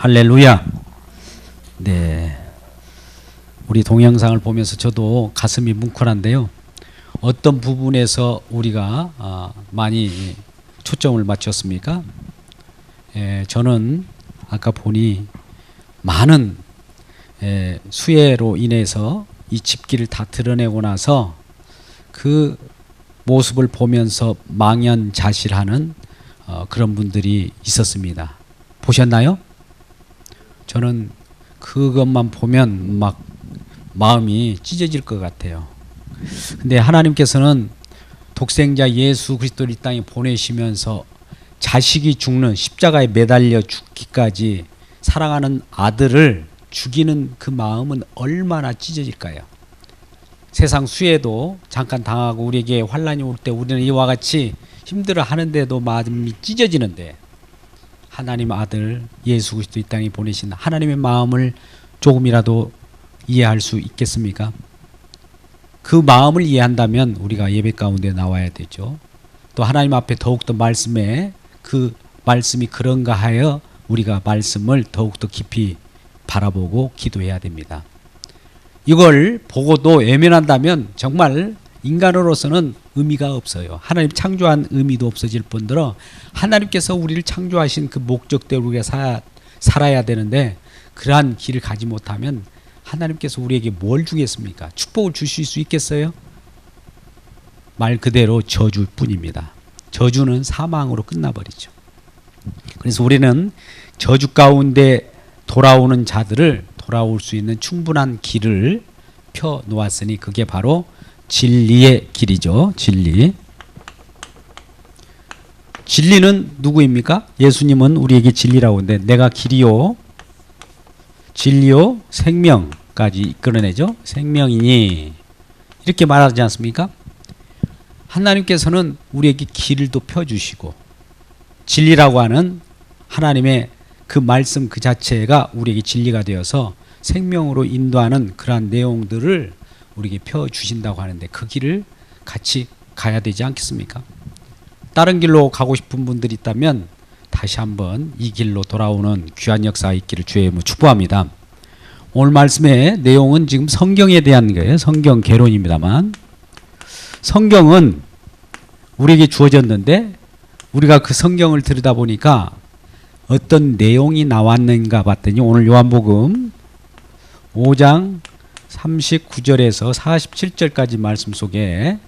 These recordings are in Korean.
할렐루야. 네, 우리 동영상을 보면서 저도 가슴이 뭉클한데요. 어떤 부분에서 우리가 많이 초점을 맞췄습니까? 저는 아까 보니 많은 수해로 인해서 이 집기를 다 드러내고 나서 그 모습을 보면서 망연자실하는 그런 분들이 있었습니다. 보셨나요? 저는 그것만 보면 막 마음이 찢어질 것 같아요. 근데 하나님께서는 독생자 예수 그리스도를 이 땅에 보내시면서 자식이 죽는 십자가에 매달려 죽기까지 사랑하는 아들을 죽이는 그 마음은 얼마나 찢어질까요? 세상 수해도 잠깐 당하고 우리에게 환난이 올 때 우리는 이와 같이 힘들어 하는데도 마음이 찢어지는데, 하나님 아들 예수 그리스도 이 땅에 보내신 하나님의 마음을 조금이라도 이해할 수 있겠습니까? 그 마음을 이해한다면 우리가 예배 가운데 나와야 되죠. 또 하나님 앞에 더욱더 말씀에 그 말씀이 그런가 하여 우리가 말씀을 더욱더 깊이 바라보고 기도해야 됩니다. 이걸 보고도 외면한다면 정말 인간으로서는 의미가 없어요. 하나님 창조한 의미도 없어질 뿐더러 하나님께서 우리를 창조하신 그 목적대로 우리가 살아야 되는데, 그러한 길을 가지 못하면 하나님께서 우리에게 뭘 주겠습니까? 축복을 주실 수 있겠어요? 말 그대로 저주일 뿐입니다. 저주는 사망으로 끝나버리죠. 그래서 우리는 저주 가운데 돌아오는 자들을 돌아올 수 있는 충분한 길을 펴 놓았으니 그게 바로 진리의 길이죠. 진리는 누구입니까? 예수님은 우리에게 진리라고 하는데, 내가 길이요 진리요 생명까지 이끌어내죠. 생명이니 이렇게 말하지 않습니까? 하나님께서는 우리에게 길도 펴주시고, 진리라고 하는 하나님의 그 말씀 그 자체가 우리에게 진리가 되어서 생명으로 인도하는 그러한 내용들을 우리에게 펴주신다고 하는데, 그 길을 같이 가야 되지 않겠습니까? 다른 길로 가고 싶은 분들이 있다면 다시 한번 이 길로 돌아오는 귀한 역사가 있기를 주의 이름으로 축복합니다. 오늘 말씀의 내용은 지금 성경에 대한 거예요. 성경 개론입니다만, 성경은 우리에게 주어졌는데 우리가 그 성경을 들여다보니까 어떤 내용이 나왔는가 봤더니, 오늘 요한복음 5장 39절에서 47절까지 말씀 속에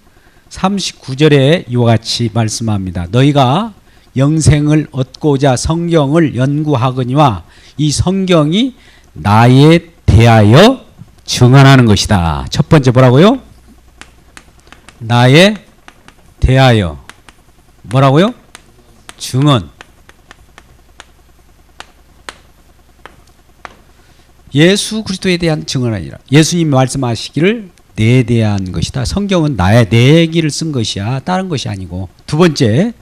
39절에 이와 같이 말씀합니다. 너희가 영생을 얻고자 성경을 연구하거니와 이 성경이 나에 대하여 증언하는 것이다. 첫 번째 뭐라고요? 나에 대하여 뭐라고요? 증언. 예수 그리스도에 대한 증언 아니라 예수님이 말씀하시기를 내에 대한 것이다. 성경은 내 얘기를 쓴 것이야. 다른 것이 아니고. 두 번째,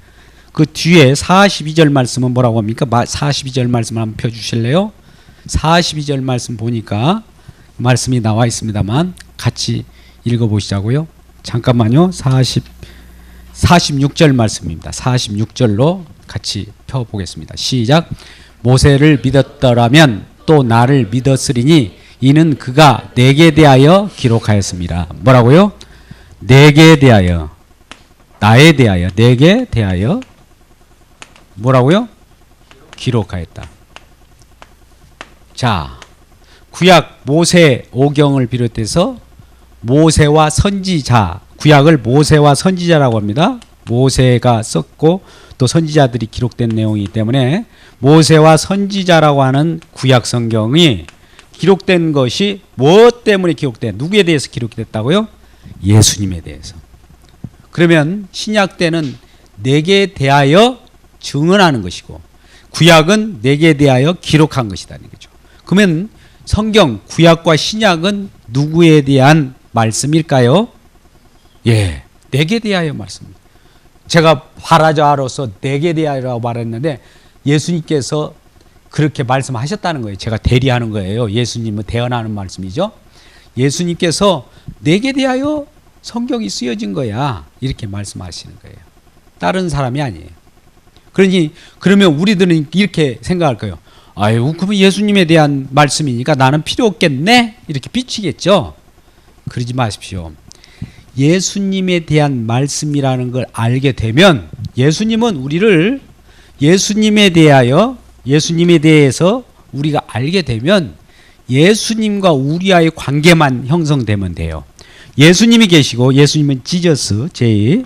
그 뒤에 42절 말씀은 뭐라고 합니까? 42절 말씀 한번 펴주실래요? 42절 말씀 보니까 말씀이 나와 있습니다만 같이 읽어보시자고요. 잠깐만요. 46절 말씀입니다. 46절로 같이 펴보겠습니다. 시작. 모세를 믿었더라면 또 나를 믿었으리니 이는 그가 내게 대하여 기록하였습니다. 뭐라고요? 내게 대하여, 나에 대하여, 내게 대하여 뭐라고요? 기록하였다. 자, 구약 모세 오경을 비롯해서 모세와 선지자, 구약을 모세와 선지자라고 합니다. 모세가 썼고 또 선지자들이 기록된 내용이기 때문에 모세와 선지자라고 하는 구약 성경이 기록된 것이 무엇 때문에 기록된, 누구에 대해서 기록됐다고요? 예수님에 대해서. 그러면 신약 때는 내게 대하여 증언하는 것이고, 구약은 내게 대하여 기록한 것이라는 거죠. 그러면 성경, 구약과 신약은 누구에 대한 말씀일까요? 예, 내게 대하여 말씀입니다. 제가 발화자로서 내게 대하여라고 말했는데 예수님께서 그렇게 말씀하셨다는 거예요. 제가 대리하는 거예요. 예수님은 대언하는 말씀이죠. 예수님께서 내게 대하여 성경이 쓰여진 거야. 이렇게 말씀하시는 거예요. 다른 사람이 아니에요. 그러니 그러면 우리들은 이렇게 생각할 거예요. 아유, 그러면 예수님에 대한 말씀이니까 나는 필요 없겠네? 이렇게 비치겠죠? 그러지 마십시오. 예수님에 대한 말씀이라는 걸 알게 되면 예수님은 우리를 예수님에 대해서 우리가 알게 되면 예수님과 우리와의 관계만 형성되면 돼요. 예수님이 계시고 예수님은 지저스 제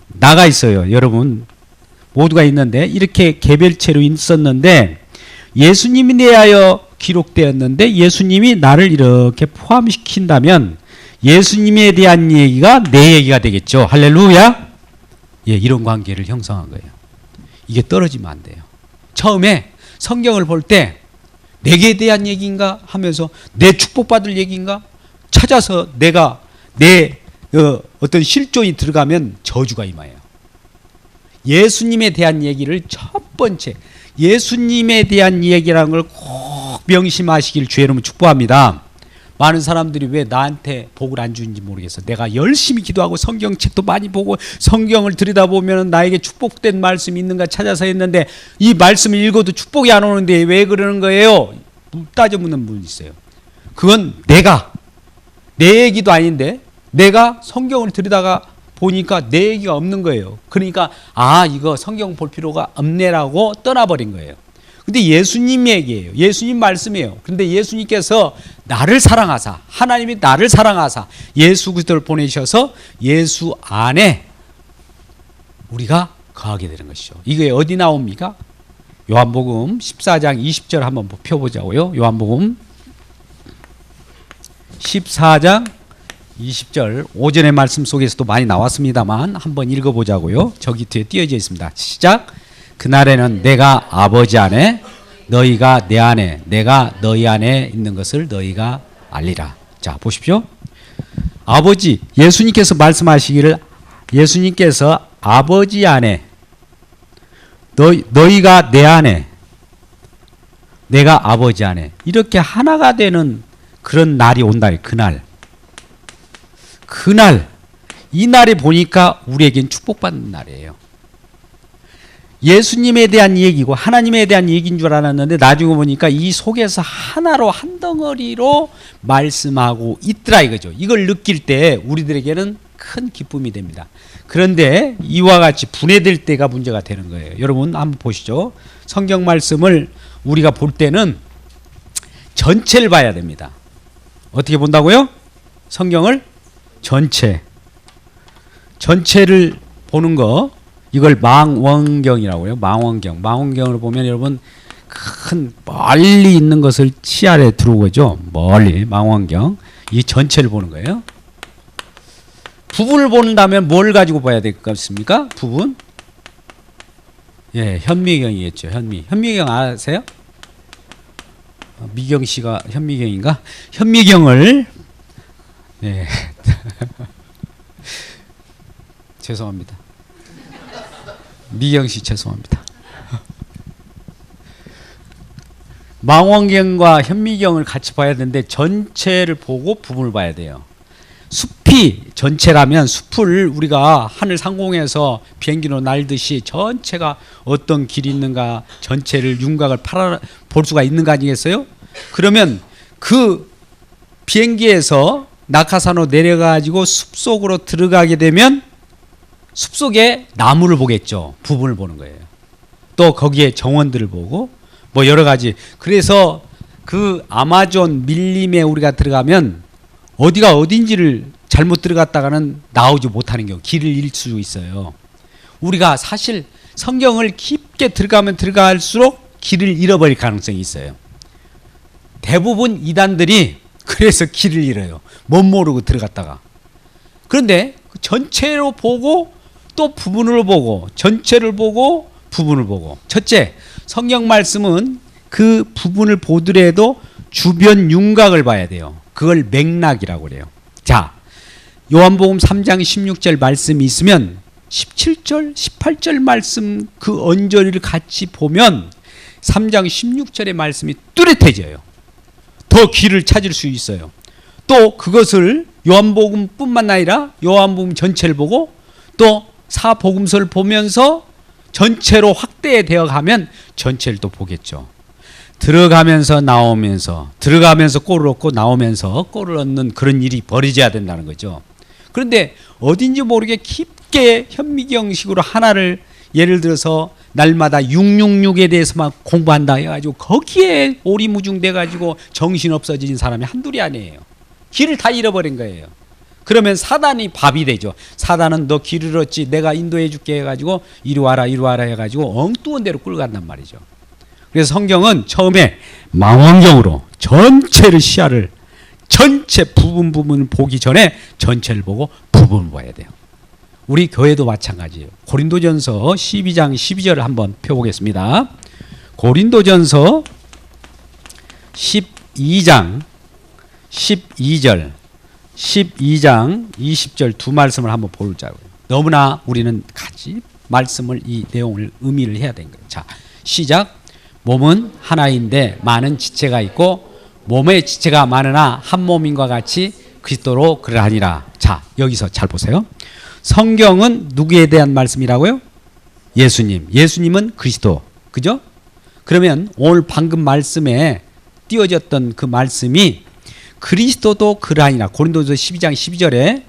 나가 있어요. 여러분 모두가 있는데 이렇게 개별체로 있었는데 예수님에 대하여 기록되었는데 예수님이 나를 이렇게 포함시킨다면 예수님에 대한 얘기가 내 얘기가 되겠죠. 할렐루야. 예, 이런 관계를 형성한 거예요. 이게 떨어지면 안 돼요. 처음에 성경을 볼 때 내게 대한 얘기인가 하면서 내 축복받을 얘기인가 찾아서 내가 내 어떤 실존이 들어가면 저주가 임해요. 예수님에 대한 얘기를 첫 번째 예수님에 대한 얘기라는 걸 꼭 명심하시길 주의 이름으로 축복합니다. 많은 사람들이 왜 나한테 복을 안 주는지 모르겠어. 내가 열심히 기도하고 성경책도 많이 보고 성경을 들여다보면 나에게 축복된 말씀이 있는가 찾아서 했는데 이 말씀을 읽어도 축복이 안 오는데 왜 그러는 거예요? 따져 묻는 분이 있어요. 그건 내 얘기도 아닌데 내가 성경을 들여다가 보니까 내 얘기가 없는 거예요. 그러니까 이거 성경 볼 필요가 없네라고 떠나버린 거예요. 근데 예수님 얘기예요. 예수님 말씀이에요. 그런데 예수님께서 나를 사랑하사 하나님이 나를 사랑하사 예수 그리스도를 보내셔서 예수 안에 우리가 거하게 되는 것이죠. 이게 어디 나옵니까? 요한복음 14장 20절 한번 펴보자고요. 요한복음 14장 20절 오전의 말씀 속에서도 많이 나왔습니다만 한번 읽어보자고요. 저기 뒤에 띄어져 있습니다. 시작. 그날에는 내가 아버지 안에 너희가 내 안에 내가 너희 안에 있는 것을 너희가 알리라. 자 보십시오. 아버지 예수님께서 말씀하시기를 예수님께서 아버지 안에 너희가 내 안에 내가 아버지 안에 이렇게 하나가 되는 그런 날이 온다. 그날 이 날에 보니까 우리에겐 축복받는 날이에요. 예수님에 대한 얘기고 하나님에 대한 얘기인 줄 알았는데 나중에 보니까 이 속에서 하나로 한 덩어리로 말씀하고 있더라 이거죠. 이걸 느낄 때 우리들에게는 큰 기쁨이 됩니다. 그런데 이와 같이 분해될 때가 문제가 되는 거예요. 여러분 한번 보시죠. 성경 말씀을 우리가 볼 때는 전체를 봐야 됩니다. 어떻게 본다고요? 성경을 전체를 보는 거 이걸 망원경이라고요. 망원경을 보면 여러분 큰 멀리 있는 것을 치아에 들어오죠. 멀리 망원경 이 전체를 보는 거예요. 부분을 본다면 뭘 가지고 봐야 될 것 같습니까? 부분? 예, 현미경이겠죠. 현미경 아세요? 미경 씨가 현미경인가? 현미경을 예. 죄송합니다. 미경 씨 죄송합니다. 망원경과 현미경을 같이 봐야 되는데 전체를 보고 부분을 봐야 돼요. 숲이 전체라면 숲을 우리가 하늘 상공에서 비행기로 날듯이 전체가 어떤 길이 있는가 전체를 윤곽을 볼 수가 있는 거 아니겠어요? 그러면 그 비행기에서 낙하산으로 내려가지고 숲속으로 들어가게 되면 숲속에 나무를 보겠죠. 부분을 보는 거예요. 또 거기에 정원들을 보고 뭐 여러 가지. 그래서 그 아마존 밀림에 우리가 들어가면 어디가 어딘지를 잘못 들어갔다가는 나오지 못하는 경우 길을 잃을 수 있어요. 우리가 사실 성경을 깊게 들어가면 들어갈수록 길을 잃어버릴 가능성이 있어요. 대부분 이단들이 그래서 길을 잃어요. 못 모르고 들어갔다가. 그런데 전체로 보고 또 부분을 보고 전체를 보고 부분을 보고. 첫째, 성경 말씀은 그 부분을 보더라도 주변 윤곽을 봐야 돼요. 그걸 맥락이라고 그래요. 자, 요한복음 3장 16절 말씀이 있으면 17절, 18절 말씀 그 언저리를 같이 보면 3장 16절의 말씀이 뚜렷해져요. 더 길을 찾을 수 있어요. 또 그것을 요한복음뿐만 아니라 요한복음 전체를 보고 또 사복음서를 보면서 전체로 확대되어 가면 전체를 또 보겠죠. 들어가면서 나오면서 들어가면서 골을 얻고 나오면서 골을 얻는 그런 일이 벌어져야 된다는 거죠. 그런데 어딘지 모르게 깊게 현미경식으로 하나를 예를 들어서 날마다 666에 대해서만 공부한다 해가지고 거기에 오리무중돼 가지고 정신 없어진 사람이 한둘이 아니에요. 길을 다 잃어버린 거예요. 그러면 사단이 밥이 되죠. 사단은 너 길을 잃었지 내가 인도해 줄게 해가지고 이리 와라 해가지고 엉뚱한 데로 끌어간단 말이죠. 그래서 성경은 처음에 망원경으로 전체를 시야를 전체 부분 보기 전에 전체를 보고 부분을 봐야 돼요. 우리 교회도 마찬가지예요. 고린도전서 12장 12절을 한번 펴보겠습니다. 고린도전서 12장 12절 12장 20절 두 말씀을 한번 보자고요. 너무나 우리는 같이 말씀을 이 내용을 의미를 해야 되는 거예요. 자, 시작. 몸은 하나인데 많은 지체가 있고 몸의 지체가 많으나 한 몸인과 같이 그리스도로 그러하니라. 자, 여기서 잘 보세요. 성경은 누구에 대한 말씀이라고요? 예수님. 예수님은 그리스도. 그죠? 그러면 오늘 방금 말씀에 띄워졌던 그 말씀이 그리스도도 그러하니라. 고린도서 12장 12절에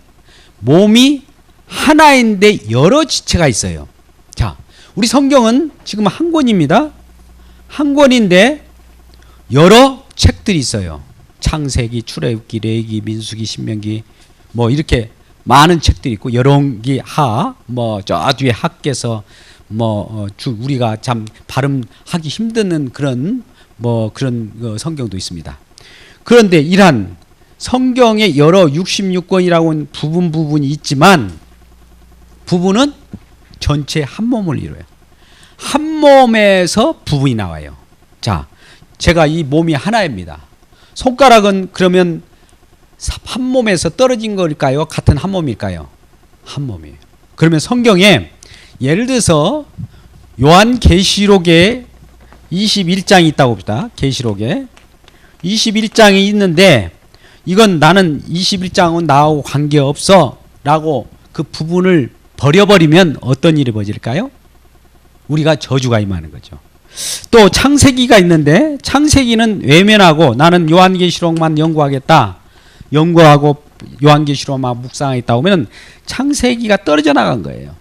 몸이 하나인데 여러 지체가 있어요. 자, 우리 성경은 지금 한 권입니다. 한 권인데 여러 책들이 있어요. 창세기, 출애굽기, 레위기, 민수기, 신명기 뭐 이렇게 많은 책들이 있고 열왕기, 하, 뭐 저 뒤에 하께서 우리가 참 발음하기 힘든 그런 그런 성경도 있습니다. 그런데 이러한 성경의 여러 66권이라고는 부분이 있지만 부분은 전체 한 몸을 이루어요. 한 몸에서 부분이 나와요. 자, 제가 이 몸이 하나입니다. 손가락은 그러면 한 몸에서 떨어진 걸까요? 같은 한 몸일까요? 한 몸이에요. 그러면 성경에 예를 들어서 요한계시록에 21장이 있다고 봅시다. 계시록에 21장이 있는데 이건 나는 21장은 나하고 관계없어 라고 그 부분을 버려버리면 어떤 일이 벌어질까요? 우리가 저주가 임하는 거죠. 또 창세기가 있는데 창세기는 외면하고 나는 요한계시록만 연구하고 요한계시록만 묵상하겠다 오면 창세기가 떨어져 나간 거예요.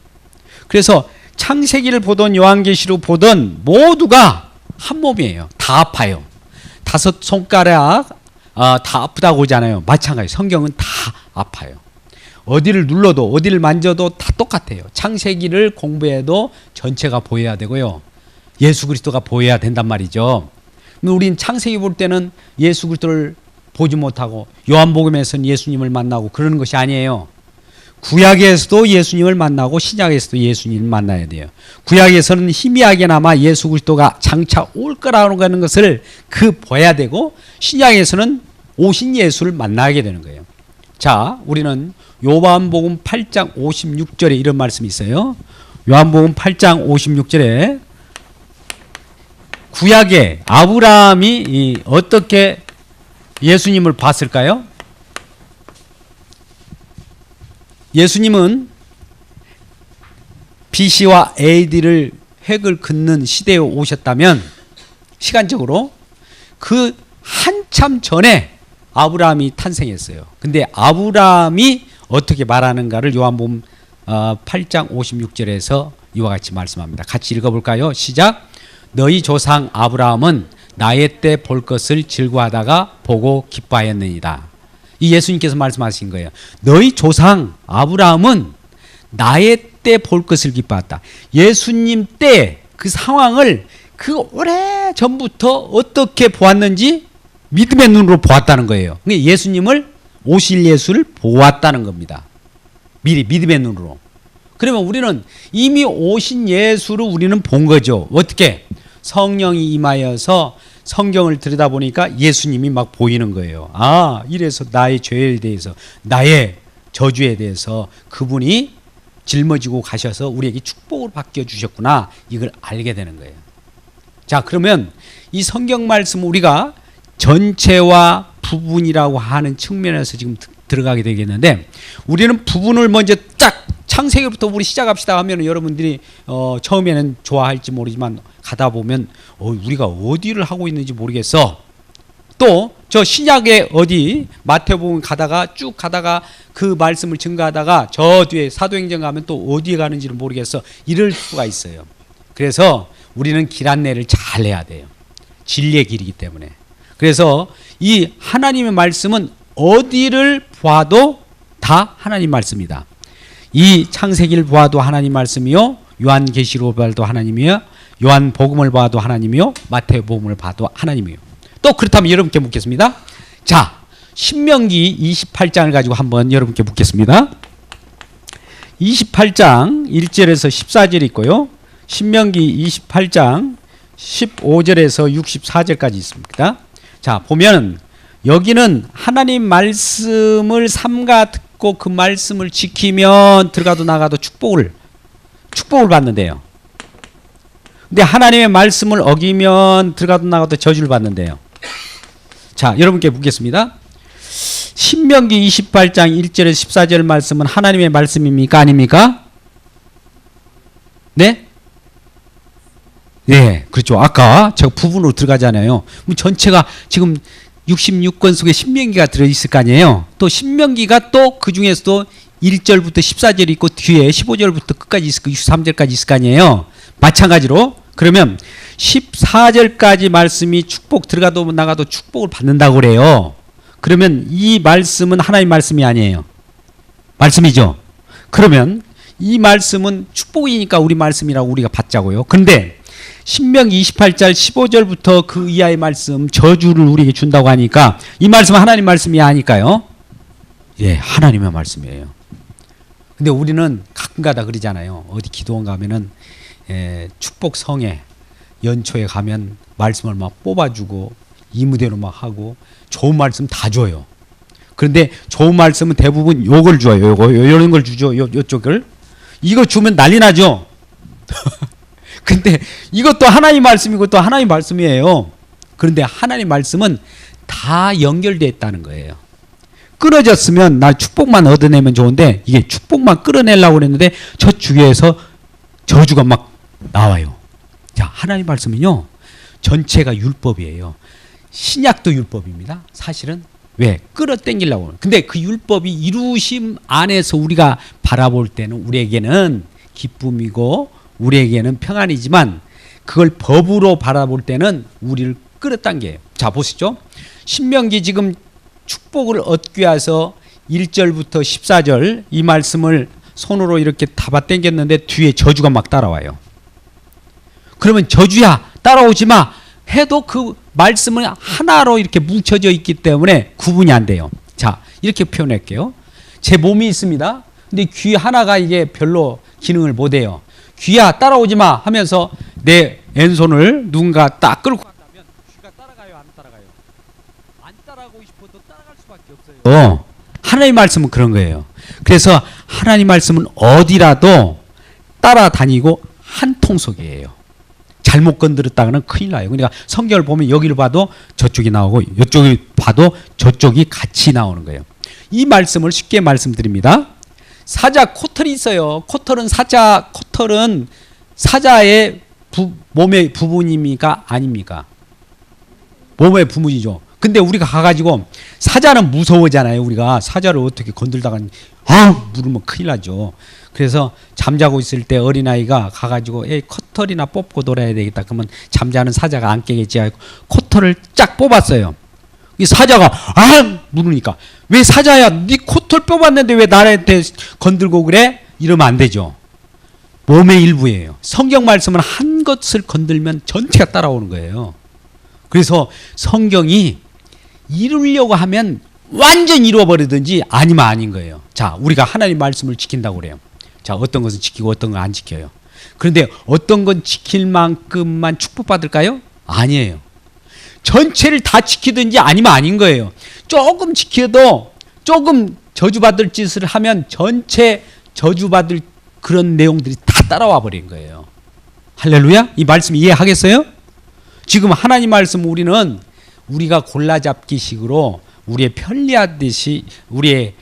그래서 창세기를 보던 요한계시록 보던 모두가 한 몸이에요. 다 아파요. 5 손가락 다 아프다고 하잖아요. 마찬가지 성경은 다 아파요. 어디를 눌러도 어디를 만져도 다 똑같아요. 창세기를 공부해도 전체가 보여야 되고요. 예수 그리스도가 보여야 된단 말이죠. 우린 창세기 볼 때는 예수 그리스도를 보지 못하고 요한복음에서는 예수님을 만나고 그러는 것이 아니에요. 구약에서도 예수님을 만나고 신약에서도 예수님을 만나야 돼요. 구약에서는 희미하게나마 예수 그리스도가 장차 올 거라고 하는 것을 봐야 되고 신약에서는 오신 예수를 만나게 되는 거예요. 자, 우리는 요한복음 8장 56절에 이런 말씀이 있어요. 요한복음 8장 56절에 구약에 아브라함이 어떻게 예수님을 봤을까요? 예수님은 BC와 AD를 획을 긋는 시대에 오셨다면 시간적으로 그 한참 전에 아브라함이 탄생했어요. 근데 아브라함이 어떻게 말하는가를 요한복음 8장 56절에서 이와 같이 말씀합니다. 같이 읽어볼까요? 시작. 너희 조상 아브라함은 나의 때 볼 것을 즐거워하다가 보고 기뻐하였느니라. 이 예수님께서 말씀하신 거예요. 너희 조상 아브라함은 나의 때 볼 것을 기뻐했다. 예수님 때 그 상황을 그 오래 전부터 어떻게 보았는지 믿음의 눈으로 보았다는 거예요. 예수님을 오실 예수를 보았다는 겁니다. 미리 믿음의 눈으로. 그러면 우리는 이미 오신 예수를 우리는 본 거죠. 어떻게? 성령이 임하여서 성경을 들여다보니까 예수님이 막 보이는 거예요. 아, 이래서 나의 죄에 대해서 나의 저주에 대해서 그분이 짊어지고 가셔서 우리에게 축복을 받겨 주셨구나. 이걸 알게 되는 거예요. 자, 그러면 이 성경 말씀 우리가 전체와 부분이라고 하는 측면에서 지금 들어가게 되겠는데 우리는 부분을 먼저 딱 창세기부터 우리 시작합시다 하면 여러분들이 처음에는 좋아할지 모르지만 가다 보면 우리가 어디를 하고 있는지 모르겠어. 또 저 신약의 어디 마태복음 가다가 쭉 가다가 그 말씀을 증거하다가 저 뒤에 사도행전 가면 또 어디에 가는지를 모르겠어. 이럴 수가 있어요. 그래서 우리는 길 안내를 잘 해야 돼요. 진리의 길이기 때문에. 그래서 이 하나님의 말씀은 어디를 봐도 다 하나님 말씀이다. 이 창세기를 봐도 하나님 말씀이요, 요한계시록을 봐도 하나님이요, 요한복음을 봐도 하나님이요, 마태복음을 봐도 하나님이요. 또 그렇다면 여러분께 묻겠습니다. 자, 신명기 28장을 가지고 한번 여러분께 묻겠습니다. 28장 1절에서 14절 있고요. 신명기 28장 15절에서 64절까지 있습니다. 자, 보면 여기는 하나님 말씀을 삼가 듣고 그 말씀을 지키면 들어가도 나가도 축복을 받는데요. 근데 하나님의 말씀을 어기면 들어가도 나가도 저주를 받는데요. 자, 여러분께 묻겠습니다. 신명기 28장 1절에서 14절 말씀은 하나님의 말씀입니까? 아닙니까? 네? 네, 그렇죠. 아까 제가 부분으로 들어가잖아요. 전체가 지금 66권 속에 신명기가 들어있을 거 아니에요. 또 신명기가 또 그 중에서도 1절부터 14절 있고 뒤에 15절부터 끝까지 있을 거 63절까지 있을 거 아니에요. 마찬가지로 그러면 14절까지 말씀이 축복 들어가도 나가도 축복을 받는다고 그래요. 그러면 이 말씀은 하나님 말씀이 아니에요. 말씀이죠. 그러면 이 말씀은 축복이니까 우리 말씀이라고 우리가 받자고요. 근데 신명기 28절 15절부터 그 이하의 말씀 저주를 우리에게 준다고 하니까 이 말씀은 하나님 말씀이 아닐까요? 예, 하나님의 말씀이에요. 근데 우리는 가끔가다 그러잖아요. 어디 기도원 가면은 축복성에 연초에 가면 말씀을 막 뽑아주고 이무대로 막 하고 좋은 말씀 다 줘요. 그런데 좋은 말씀은 대부분 요걸 줘요. 이런 걸 주죠. 요쪽을. 이거 주면 난리 나죠. 근데 이것도 하나님 말씀이고 또 하나님 말씀이에요. 그런데 하나님 말씀은 다 연결되어 있다는 거예요. 끊어졌으면 나 축복만 얻어내면 좋은데 이게 축복만 끌어내려고 그랬는데 저 주위에서 저주가 막 나와요. 자, 하나님 말씀은요 전체가 율법이에요. 신약도 율법입니다. 사실은 왜? 끌어당기려고. 근데 그 율법이 이루심 안에서 우리가 바라볼 때는 우리에게는 기쁨이고 우리에게는 평안이지만 그걸 법으로 바라볼 때는 우리를 끌어당겨요. 자, 보시죠. 신명기 지금 축복을 얻기 위해서 1절부터 14절 이 말씀을 손으로 이렇게 잡아 당겼는데 뒤에 저주가 막 따라와요. 그러면 저주야 따라오지 마 해도 그 말씀은 하나로 이렇게 뭉쳐져 있기 때문에 구분이 안 돼요. 자, 이렇게 표현할게요. 제 몸이 있습니다. 근데 귀 하나가 이게 별로 기능을 못 해요. 귀야 따라오지 마 하면서 내 왼손을 누군가 딱 끌고 간다면 귀가 따라가요, 안 따라가요? 안 따라가고 싶어도 따라갈 수밖에 없어요. 하나님 말씀은 그런 거예요. 그래서 하나님 말씀은 어디라도 따라다니고 한 통속이에요. 잘못 건드렸다가는 큰일 나요. 그러니까 성경을 보면 여기를 봐도 저쪽이 나오고 이쪽을 봐도 저쪽이 같이 나오는 거예요. 이 말씀을 쉽게 말씀드립니다. 사자 코털이 있어요. 코털은 사자의 몸의 부분입니까? 아닙니까? 몸의 부분이죠. 근데 우리가 가가지고 사자는 무서워잖아요. 우리가 사자를 어떻게 건들다가 물으면 큰일 나죠. 그래서 잠자고 있을 때 어린아이가 가가지고 코털이나 뽑고 놀아야 되겠다. 그러면 잠자는 사자가 안 깨겠지 하고 코털을 쫙 뽑았어요. 이 사자가 물으니까 왜 사자야? 네 코털 뽑았는데 왜 나한테 건들고 그래? 이러면 안 되죠. 몸의 일부예요. 성경 말씀은 한 것을 건들면 전체가 따라오는 거예요. 그래서 성경이 이루려고 하면 완전 이루어버리든지 아니면 아닌 거예요. 자, 우리가 하나님 말씀을 지킨다고 그래요. 자, 어떤 것은 지키고 어떤 건 안 지켜요. 그런데 어떤 건 지킬 만큼만 축복받을까요? 아니에요. 전체를 다 지키든지 아니면 아닌 거예요. 조금 지켜도 조금 저주받을 짓을 하면 전체 저주받을 그런 내용들이 다 따라와 버린 거예요. 할렐루야? 이 말씀 이해하겠어요? 지금 하나님 말씀 우리가 골라잡기식으로 우리의 편리하듯이 우리의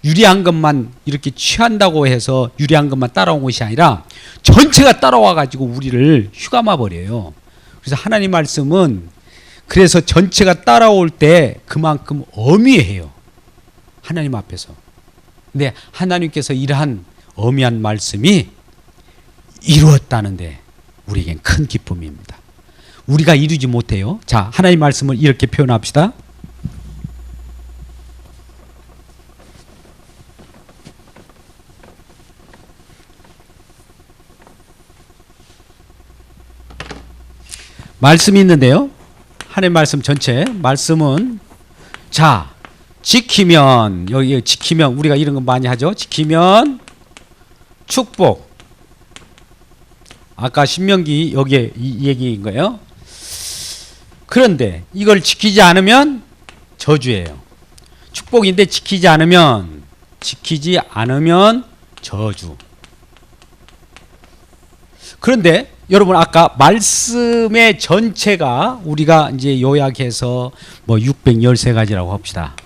유리한 것만 이렇게 취한다고 해서 유리한 것만 따라온 것이 아니라 전체가 따라와 가지고 우리를 휘감아 버려요. 그래서 하나님 말씀은 그래서 전체가 따라올 때 그만큼 엄위해요. 하나님 앞에서. 근데 하나님께서 이러한 엄위한 말씀이 이루었다는데 우리에겐 큰 기쁨입니다. 우리가 이루지 못해요. 자, 하나님 말씀을 이렇게 표현합시다. 말씀이 있는데요. 하나님 말씀 전체 말씀은 자, 지키면 여기 지키면 우리가 이런 거 많이 하죠. 지키면 축복. 아까 신명기 여기에 이 얘기인 거예요. 그런데 이걸 지키지 않으면 저주예요. 축복인데 지키지 않으면 저주. 그런데 여러분 아까 말씀의 전체가 우리가 이제 요약해서 뭐 613가지라고 합시다.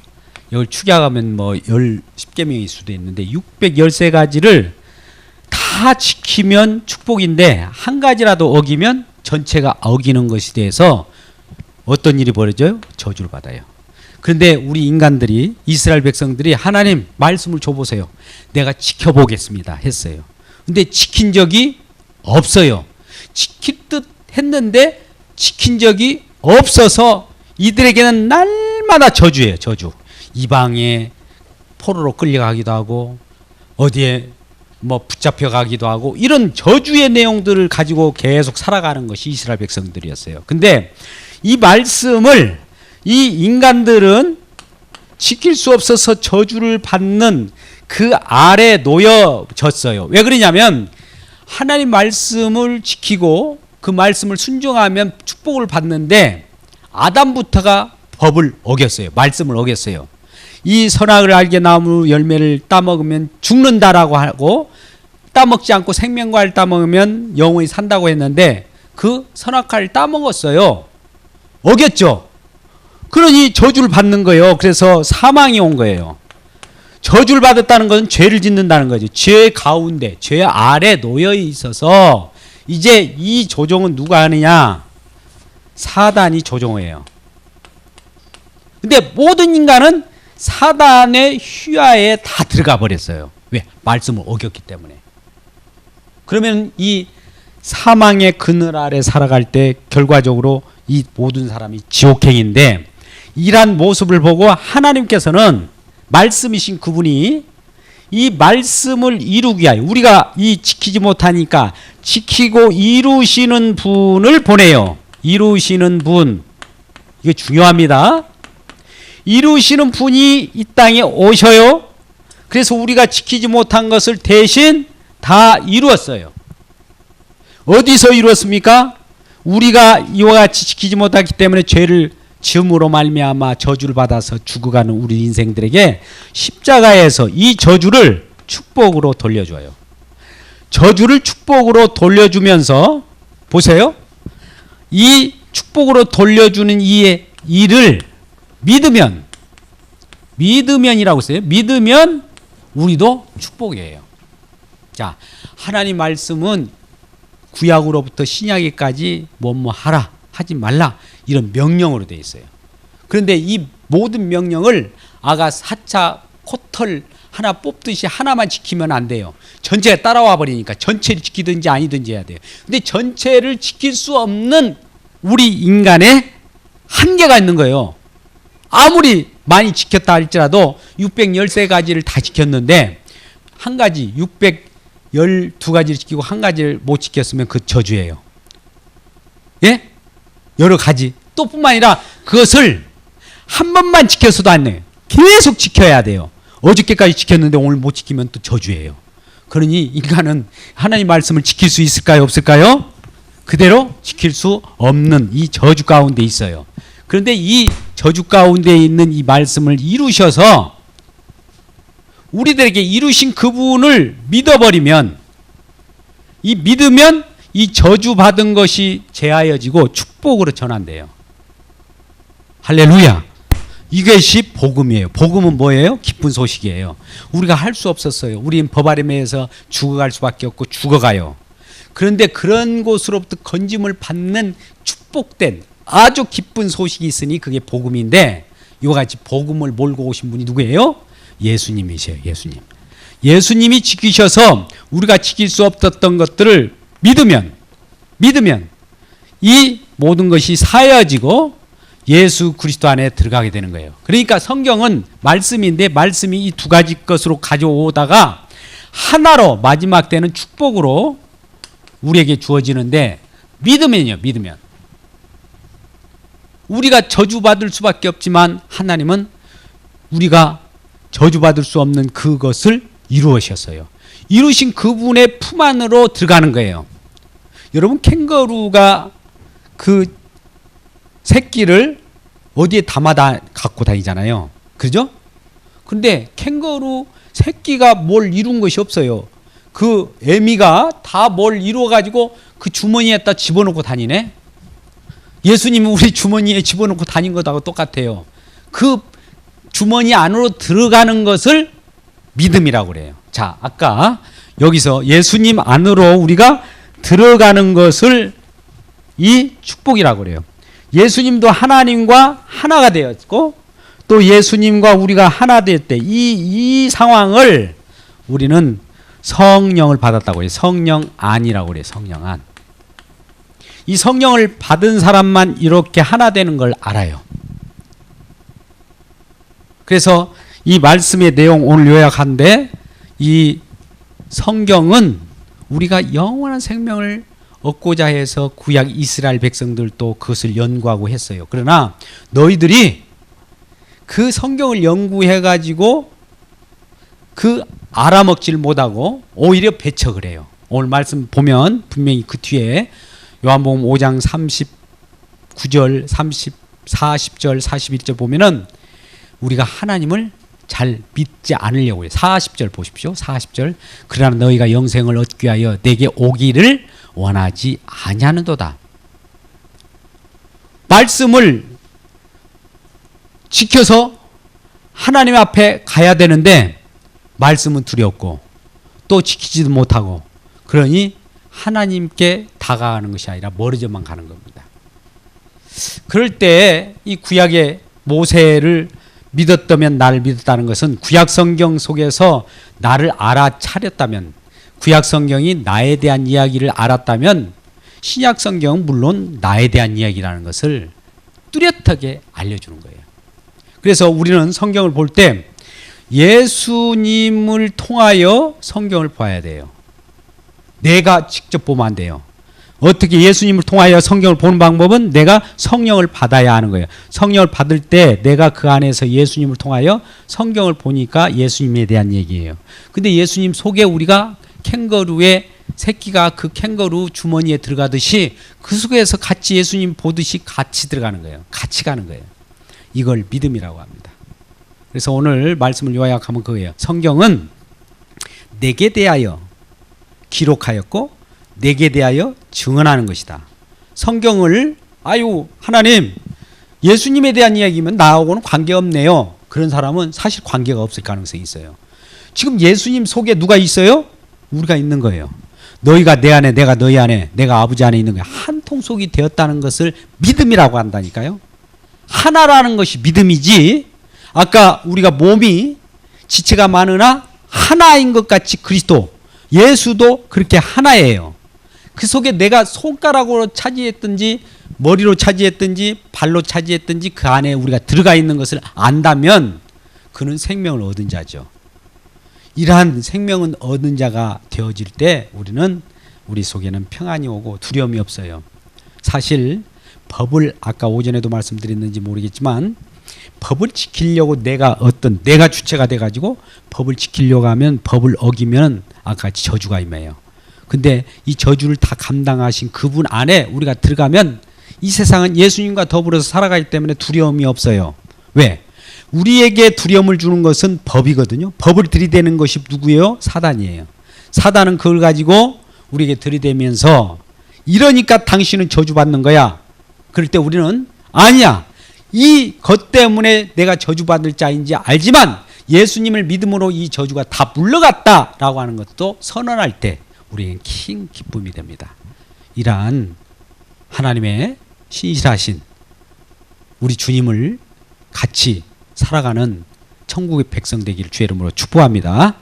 이걸 축약하면 뭐 10계명일 수도 있는데 613가지를 다 지키면 축복인데 한 가지라도 어기면 전체가 어기는 것에 대해서 어떤 일이 벌어져요? 저주를 받아요. 그런데 우리 인간들이 이스라엘 백성들이 하나님 말씀을 줘보세요. 내가 지켜보겠습니다 했어요. 근데 지킨 적이 없어요. 지킬 듯 했는데 지킨 적이 없어서 이들에게는 날마다 저주예요. 저주. 이방에 포로로 끌려가기도 하고 어디에 뭐 붙잡혀 가기도 하고 이런 저주의 내용들을 가지고 계속 살아가는 것이 이스라엘 백성들이었어요. 근데 이 말씀을 이 인간들은 지킬 수 없어서 저주를 받는 그 아래 놓여졌어요. 왜 그러냐면 하나님 말씀을 지키고 그 말씀을 순종하면 축복을 받는데 아담부터가 법을 어겼어요. 말씀을 어겼어요. 이 선악을 알게 나무 열매를 따먹으면 죽는다라고 하고 따먹지 않고 생명과를 따먹으면 영원히 산다고 했는데 그 선악과를 따먹었어요. 어겼죠. 그러니 저주를 받는 거예요. 그래서 사망이 온 거예요. 저주를 받았다는 것은 죄를 짓는다는 거죠. 죄 가운데, 죄 아래 놓여 있어서 이제 이 조종은 누가 하느냐? 사단이 조종해요. 근데 모든 인간은 사단의 휘하에 다 들어가 버렸어요. 왜? 말씀을 어겼기 때문에. 그러면 이 사망의 그늘 아래 살아갈 때 결과적으로 이 모든 사람이 지옥행인데 이러한 모습을 보고 하나님께서는 말씀이신 그분이 이 말씀을 이루기 위하여 우리가 이 지키지 못하니까 지키고 이루시는 분을 보내요. 이루시는 분. 이게 중요합니다. 이루시는 분이 이 땅에 오셔요. 그래서 우리가 지키지 못한 것을 대신 다 이루었어요. 어디서 이루었습니까? 우리가 이와 같이 지키지 못하기 때문에 죄를 지음으로 말미암아 저주를 받아서 죽어가는 우리 인생들에게 십자가에서 이 저주를 축복으로 돌려줘요. 저주를 축복으로 돌려주면서 보세요. 이 축복으로 돌려주는 이 일을 믿으면이라고 써요. 믿으면 우리도 축복이에요. 자, 하나님 말씀은 구약으로부터 신약에까지 뭐뭐 하라 하지 말라 이런 명령으로 되어 있어요. 그런데 이 모든 명령을 아가 사차 코털 하나 뽑듯이 하나만 지키면 안 돼요. 전체가 따라와 버리니까 전체를 지키든지 아니든지 해야 돼요. 근데 전체를 지킬 수 없는 우리 인간의 한계가 있는 거예요. 아무리 많이 지켰다 할지라도 613가지를 다 지켰는데 한 가지 612가지를 지키고 한 가지를 못 지켰으면 그 저주예요. 예? 여러 가지 또 뿐만 아니라 그것을 한 번만 지켜서도 안 돼요. 계속 지켜야 돼요. 어저께까지 지켰는데 오늘 못 지키면 또 저주예요. 그러니 인간은 하나님 말씀을 지킬 수 있을까요? 없을까요? 그대로 지킬 수 없는 이 저주 가운데 있어요. 그런데 이 저주 가운데 있는 이 말씀을 이루셔서 우리들에게 이루신 그분을 믿어버리면 이 믿으면 이 저주 받은 것이 제하여지고 축복으로 전환돼요. 할렐루야. 이것이 복음이에요. 복음은 뭐예요? 기쁜 소식이에요. 우리가 할 수 없었어요. 우리는 법 아래에 의해서 죽어갈 수밖에 없고 죽어가요. 그런데 그런 곳으로부터 건짐을 받는 축복된 아주 기쁜 소식이 있으니 그게 복음인데, 이와 같이 복음을 몰고 오신 분이 누구예요? 예수님이세요. 예수님. 예수님이 지키셔서 우리가 지킬 수 없었던 것들을 믿으면 이 모든 것이 사여지고 예수 그리스도 안에 들어가게 되는 거예요. 그러니까 성경은 말씀인데, 말씀이 이 두 가지 것으로 가져오다가 하나로 마지막 때는 축복으로 우리에게 주어지는데, 믿으면요. 믿으면 우리가 저주받을 수밖에 없지만 하나님은 우리가 저주받을 수 없는 그것을 이루으셨어요. 이루신 그분의 품 안으로 들어가는 거예요. 여러분, 캥거루가 그 새끼를 어디에 담아다 갖고 다니잖아요. 그죠? 근데 캥거루 새끼가 뭘 이룬 것이 없어요. 그 애미가 다 뭘 이루어가지고 그 주머니에다 집어넣고 다니네. 예수님은 우리 주머니에 집어넣고 다닌 것하고 똑같아요. 그 주머니 안으로 들어가는 것을 믿음이라고 그래요. 자, 아까 여기서 예수님 안으로 우리가 들어가는 것을 이 축복이라고 그래요. 예수님도 하나님과 하나가 되었고, 또 예수님과 우리가 하나 될 때 이 상황을 우리는 성령을 받았다고 해요. 성령 안이라고 그래요. 성령 안. 이 성령을 받은 사람만 이렇게 하나 되는 걸 알아요. 그래서 이 말씀의 내용 오늘 요약한데, 이 성경은 우리가 영원한 생명을 얻고자 해서 구약 이스라엘 백성들도 그것을 연구하고 했어요. 그러나 너희들이 그 성경을 연구해가지고 그 알아먹질 못하고 오히려 배척을 해요. 오늘 말씀 보면 분명히 그 뒤에 요한복음 5장 39절, 40절, 41절 보면은 우리가 하나님을 잘 믿지 않으려고 해요. 40절 보십시오. 40절. 그러나 너희가 영생을 얻기 위하여 내게 오기를 원하지 아니하는도다. 말씀을 지켜서 하나님 앞에 가야 되는데 말씀은 두렵고 또 지키지도 못하고, 그러니 하나님께 다가가는 것이 아니라 멀어져만 가는 겁니다. 그럴 때 이 구약의 모세를 믿었다면 나를 믿었다는 것은 구약 성경 속에서 나를 알아차렸다면, 구약 성경이 나에 대한 이야기를 알았다면 신약 성경은 물론 나에 대한 이야기라는 것을 뚜렷하게 알려주는 거예요. 그래서 우리는 성경을 볼 때 예수님을 통하여 성경을 봐야 돼요. 내가 직접 보면 안 돼요. 어떻게 예수님을 통하여 성경을 보는 방법은 내가 성령을 받아야 하는 거예요. 성령을 받을 때 내가 그 안에서 예수님을 통하여 성경을 보니까 예수님에 대한 얘기예요. 근데 예수님 속에 우리가 캥거루의 새끼가 그 캥거루 주머니에 들어가듯이 그 속에서 같이 예수님 보듯이 같이 들어가는 거예요. 같이 가는 거예요. 이걸 믿음이라고 합니다. 그래서 오늘 말씀을 요약하면 그거예요. 성경은 내게 대하여 기록하였고 내게 대하여 증언하는 것이다. 성경을 하나님 예수님에 대한 이야기면 나하고는 관계없네요. 그런 사람은 사실 관계가 없을 가능성이 있어요. 지금 예수님 속에 누가 있어요? 우리가 있는 거예요. 너희가 내 안에, 내가 너희 안에, 내가 아버지 안에 있는 거예요. 한 통속이 되었다는 것을 믿음이라고 한다니까요. 하나라는 것이 믿음이지, 아까 우리가 몸이 지체가 많으나 하나인 것 같이 그리스도, 예수도 그렇게 하나예요. 그 속에 내가 손가락으로 차지했든지 머리로 차지했든지 발로 차지했든지 그 안에 우리가 들어가 있는 것을 안다면 그는 생명을 얻은 자죠. 이러한 생명은 얻은 자가 되어질 때 우리는 우리 속에는 평안이 오고 두려움이 없어요. 사실 법을 아까 오전에도 말씀드렸는지 모르겠지만 법을 지키려고 내가 주체가 돼가지고 법을 지키려고 하면 법을 어기면 아까 같이 저주가 임해요. 근데 이 저주를 다 감당하신 그분 안에 우리가 들어가면 이 세상은 예수님과 더불어서 살아가기 때문에 두려움이 없어요. 왜? 우리에게 두려움을 주는 것은 법이거든요. 법을 들이대는 것이 누구예요? 사단이에요. 사단은 그걸 가지고 우리에게 들이대면서 이러니까 당신은 저주받는 거야. 그럴 때 우리는 아니야. 이 것 때문에 내가 저주받을 자인지 알지만 예수님을 믿음으로 이 저주가 다 물러갔다라고 하는 것도 선언할 때 우리에겐 큰 기쁨이 됩니다. 이러한 하나님의 신실하신 우리 주님을 같이 살아가는 천국의 백성 되기를 주의 이름으로 축복합니다.